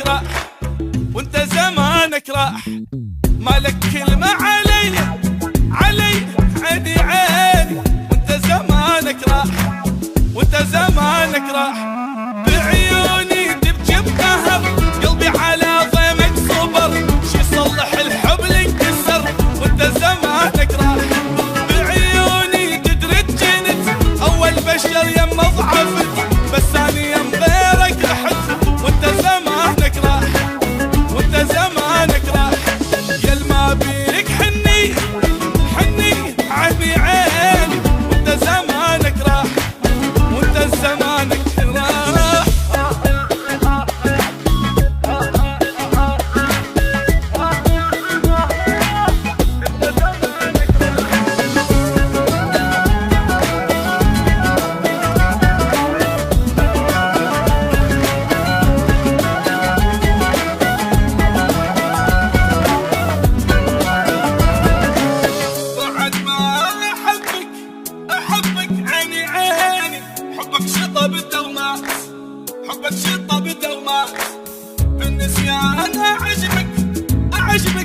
زمانك راح وانت زمانك راح، مالك كلمة علي علي عيني عيني، وانت زمانك راح وانت زمانك راح، بعيوني تبكي بقهر قلبي على ضيمك صبر، شي يصلح الحب اللي انكسر وانت زمانك راح، بعيوني تدري تجنت اول بشر يم ضعفت، بس اني يم غيرك رحت وانت زمانك راح وانت زمانك راح، يل ما بيك حني حني عيني عيني، وانت زمانك راح وانت زمانك راح. حبك شطة بالدومات حبك شطة بالدومات، بالنسيان أعجبك أعجبك